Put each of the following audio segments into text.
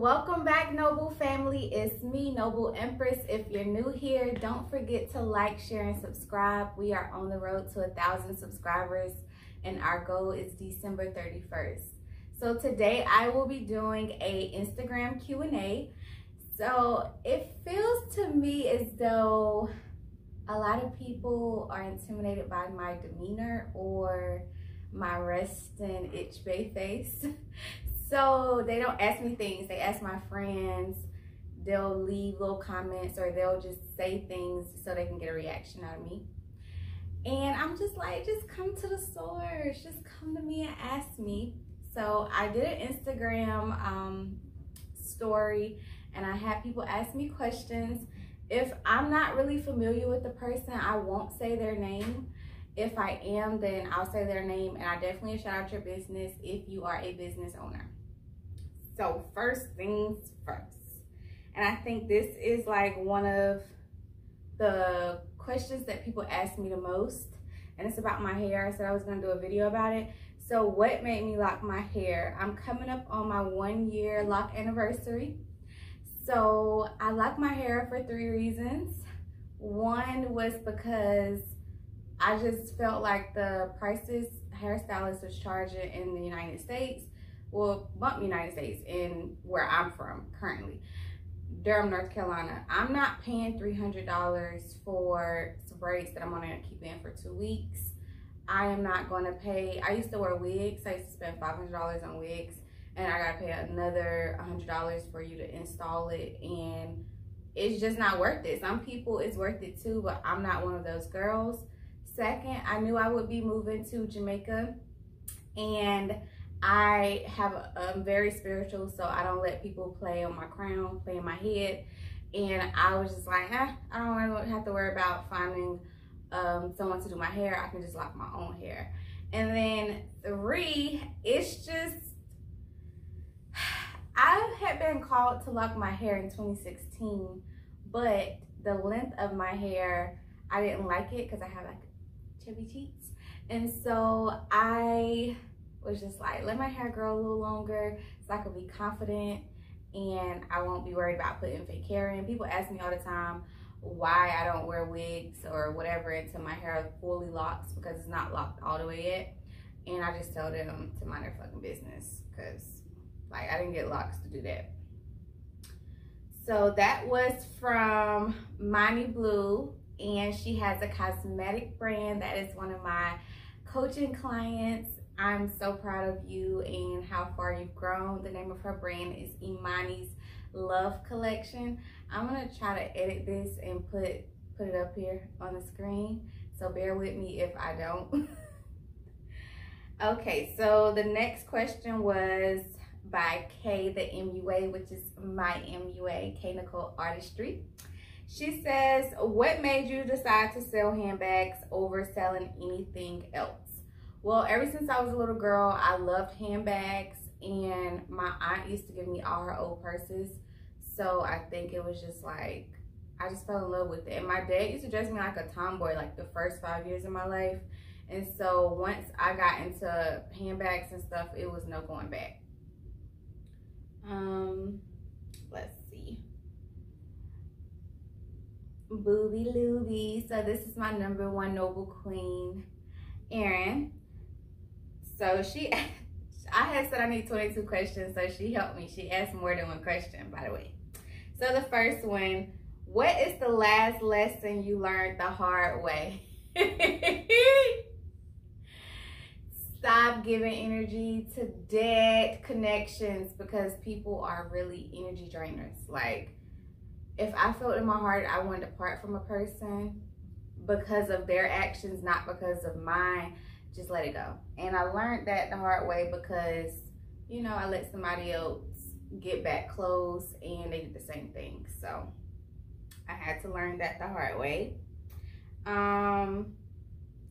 Welcome back, Noble family. It's me, Noble Empress. If you're new here, don't forget to like, share, and subscribe. We are on the road to 1,000 subscribers, and our goal is December 31st. So today I will be doing a Instagram Q&A. So it feels to me as though a lot of people are intimidated by my demeanor or my resting itch bay face. So they don't ask me things, they ask my friends, they'll leave little comments or they'll just say things so they can get a reaction out of me. And I'm just like, just come to the source, just come to me and ask me. So I did an Instagram story and I had people ask me questions. If I'm not really familiar with the person, I won't say their name. If I am, then I'll say their name, and I definitely shout out your business if you are a business owner. So first things first, and I think this is like one of the questions that people ask me the most, and it's about my hair. I said I was gonna do a video about it. So what made me lock my hair? I'm coming up on my 1-year lock anniversary. So I locked my hair for 3 reasons. One was because I just felt like the prices hairstylists was charging in the United States, well, bump United States in where I'm from currently, Durham, North Carolina. I'm not paying $300 for some braids that I'm gonna keep in for 2 weeks. I am not gonna pay, I used to wear wigs, I used to spend $500 on wigs, and I gotta pay another $100 for you to install it, and it's just not worth it. Some people it's worth it too, but I'm not one of those girls. Second, I knew I would be moving to Jamaica, and I I'm very spiritual, so I don't let people play on my crown, play in my head. And I was just like, I don't have to worry about finding someone to do my hair. I can just lock my own hair. And then 3, it's just, I had been called to lock my hair in 2016, but the length of my hair, I didn't like it because I have like chubby cheeks. And so I was just like, let my hair grow a little longer so I could be confident and I won't be worried about putting fake hair in. People ask me all the time why I don't wear wigs or whatever until my hair fully locks, because it's not locked all the way yet. And I just tell them to mind their fucking business, because like I didn't get locks to do that. So that was from Money Blue, and she has a cosmetic brand that is one of my coaching clients. I'm so proud of you and how far you've grown. The name of her brand is Imani's Love Collection. I'm gonna try to edit this and put it up here on the screen, so bear with me if I don't. Okay, so the next question was by K the MUA, which is my MUA, K Nicole Artistry. She says, what made you decide to sell handbags over selling anything else? Well, ever since I was a little girl, I loved handbags, and my aunt used to give me all her old purses. So I think it was just like, I just fell in love with it. And my dad used to dress me like a tomboy like the first 5 years of my life. And so once I got into handbags and stuff, it was no going back. Let's see. Booby Looby. So this is my #1 Noble Queen, Erin. So I had said I need 22 questions, so she helped me. She asked more than 1 question, by the way. So the first one, what is the last lesson you learned the hard way? Stop giving energy to dead connections, because people are really energy drainers. Like, if I felt in my heart I wanted to part from a person because of their actions, not because of mine, just let it go. And I learned that the hard way because, you know, I let somebody else get back close and they did the same thing. So I had to learn that the hard way. I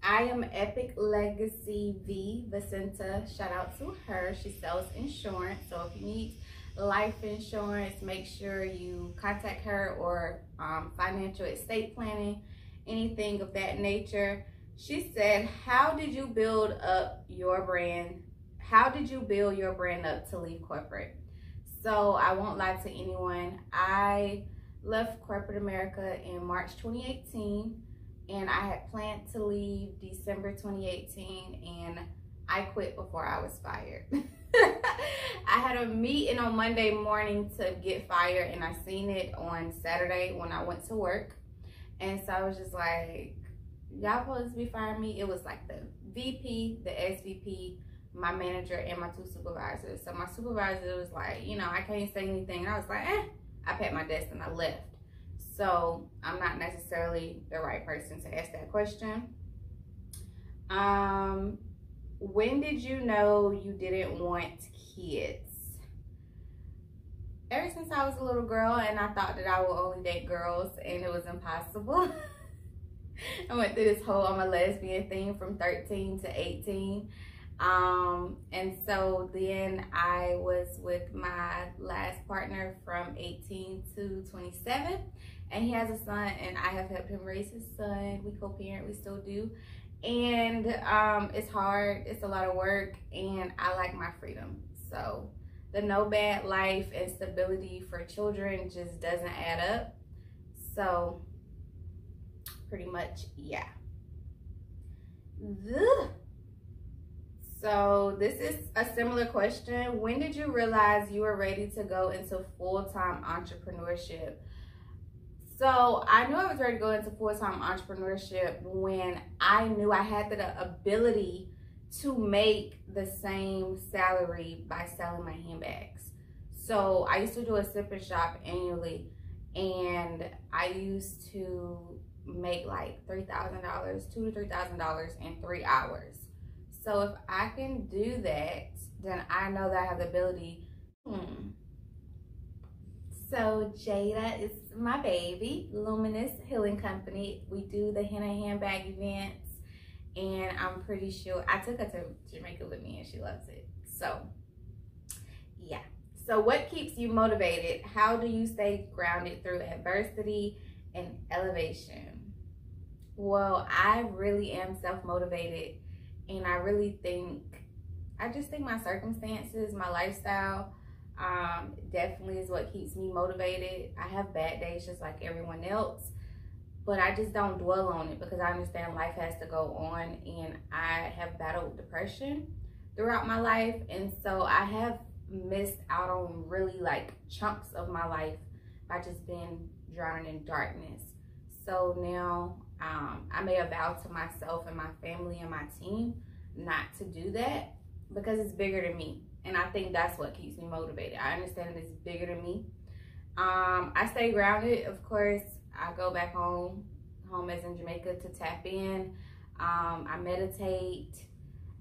am Epic Legacy V Vicenta. Shout out to her. She sells insurance. So if you need life insurance, make sure you contact her, or financial estate planning, anything of that nature. She said, how did you build up your brand? How did you build your brand up to leave corporate? So I won't lie to anyone. I left corporate America in March 2018, and I had planned to leave December 2018, and I quit before I was fired. I had a meeting on Monday morning to get fired, and I seen it on Saturday when I went to work. And so I was just like, y'all supposed to be firing me? It was like the VP, the SVP, my manager, and my 2 supervisors. So my supervisor was like, you know, I can't say anything. And I was like, I packed my desk and I left. So I'm not necessarily the right person to ask that question. When did you know you didn't want kids? Ever since I was a little girl, and I thought that I would only date girls, and it was impossible. I went through this whole I'm a lesbian thing from 13 to 18. And so then I was with my last partner from 18 to 27, and he has a son, and I have helped him raise his son. We co-parent, we still do. And it's hard, it's a lot of work, and I like my freedom. So the no bad life and stability for children just doesn't add up. So pretty much, yeah. So this is a similar question. When did you realize you were ready to go into full-time entrepreneurship? So I knew I was ready to go into full-time entrepreneurship when I knew I had the ability to make the same salary by selling my handbags. So I used to do a sip and shop annually, and I used to make like $3,000, $2,000 to $3,000 in 3 hours. So if I can do that, then I know that I have the ability. So Jada is my baby, Luminous Healing Company. We do the henna handbag events, and I'm pretty sure I took her to Jamaica with me, and she loves it. So yeah. So what keeps you motivated? How do you stay grounded through adversity and elevation? Well, I really am self-motivated, and I just think my circumstances, my lifestyle, definitely is what keeps me motivated. I have bad days just like everyone else, but I just don't dwell on it because I understand life has to go on, and I have battled depression throughout my life, and so I have missed out on really like chunks of my life by just being drowning in darkness. So now I made a vow to myself and my family and my team not to do that because it's bigger than me. And I think that's what keeps me motivated. I understand it's bigger than me. I stay grounded, of course. I go back home as in Jamaica, to tap in. I meditate.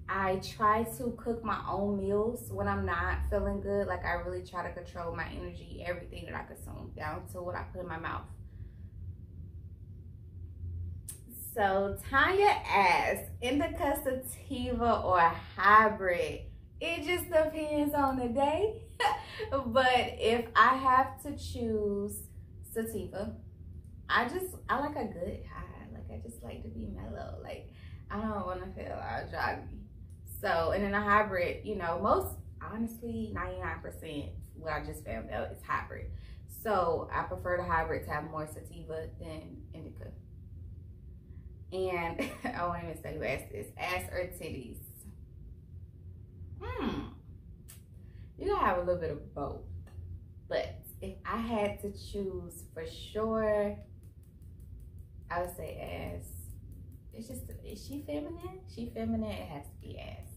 I try to cook my own meals when I'm not feeling good. Like I really try to control my energy, everything that I consume, down to what I put in my mouth. So Tanya asks, indica, sativa, or hybrid? It just depends on the day. But if I have to choose sativa, I like a good high. Like I just like to be mellow. Like I don't want to feel all druggy. So, and then a hybrid, you know, most, honestly, 99% what I just found out is hybrid. So I prefer the hybrid to have more sativa than indica. And I won't even say who asked this. Ass or titties? You gotta have a little bit of both. But if I had to choose for sure, I would say ass. It's just, is she feminine? She feminine, it has to be ass.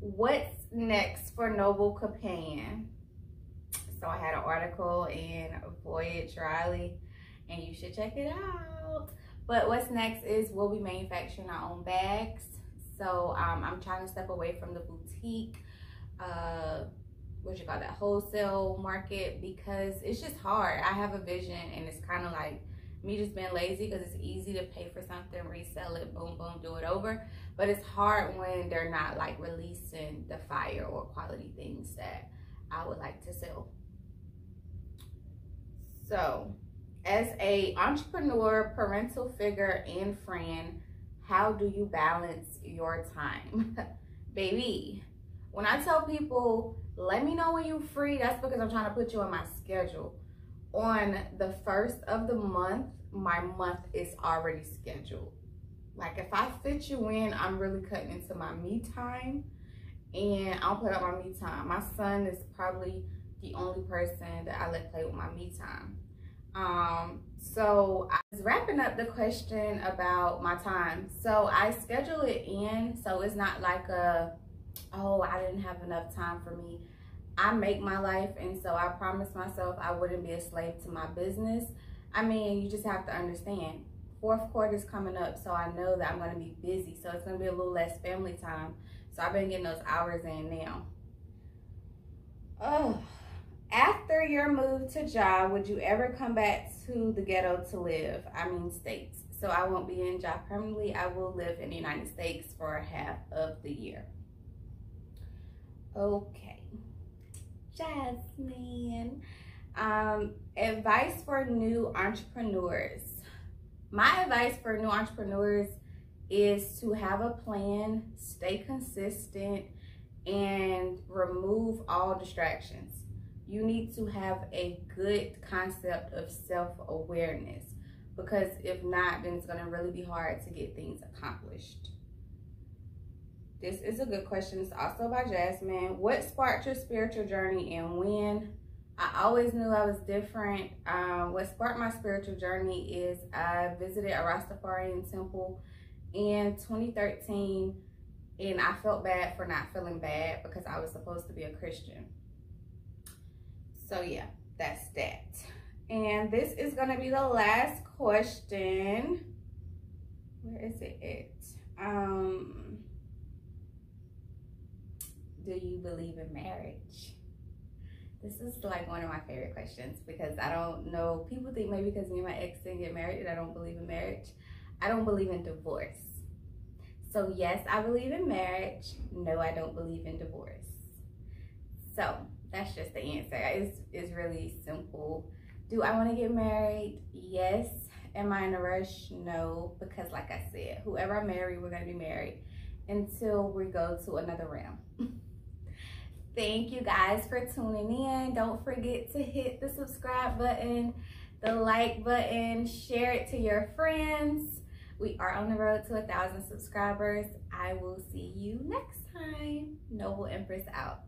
What's next for Noble Companion? So I had an article in Voyage Riley, and you should check it out. But what's next is we'll be manufacturing our own bags. So I'm trying to step away from the boutique, that wholesale market, because it's just hard. I have a vision, and it's kind of like me just being lazy because it's easy to pay for something, resell it, boom, boom, do it over. But it's hard when they're not like releasing the fire or quality things that I would like to sell. So as a entrepreneur, parental figure, and friend, how do you balance your time? Baby, When I tell people, let me know when you're free, that's because I'm trying to put you on my schedule. On the 1st of the month, my month is already scheduled. Like, if I fit you in, I'm really cutting into my me time, and I'll put up my me time. My son is probably the only person that I let play with my me time. So I was wrapping up the question about my time. So I schedule it in, so it's not like oh, I didn't have enough time for me. I make my life, and so I promised myself I wouldn't be a slave to my business. I mean, you just have to understand, 4th quarter is coming up, so I know that I'm going to be busy, so it's going to be a little less family time. So I've been getting those hours in now. Oh, after your move to Ja, would you ever come back to the ghetto to live? I mean, states. So I won't be in Ja permanently. I will live in the United States for half of the year. Okay. Jasmine. Advice for new entrepreneurs. My advice for new entrepreneurs is to have a plan, stay consistent, and remove all distractions. You need to have a good concept of self-awareness, because if not, then it's going to really be hard to get things accomplished. This is a good question. It's also by Jasmine. What sparked your spiritual journey and when? I always knew I was different. What sparked my spiritual journey is I visited a Rastafarian temple in 2013, and I felt bad for not feeling bad because I was supposed to be a Christian. So yeah, that's that. And this is going to be the last question. Where is it at? Do you believe in marriage? This is like one of my favorite questions, because I don't know, people think maybe because me and my ex didn't get married that I don't believe in marriage. I don't believe in divorce. So yes, I believe in marriage. No, I don't believe in divorce. So that's just the answer. It's really simple. Do I want to get married? Yes. Am I in a rush? No, because like I said, whoever I marry, we're going to be married until we go to another realm. Thank you guys for tuning in. Don't forget to hit the subscribe button, the like button, share it to your friends. We are on the road to 1,000 subscribers. I will see you next time. Noble Empress out.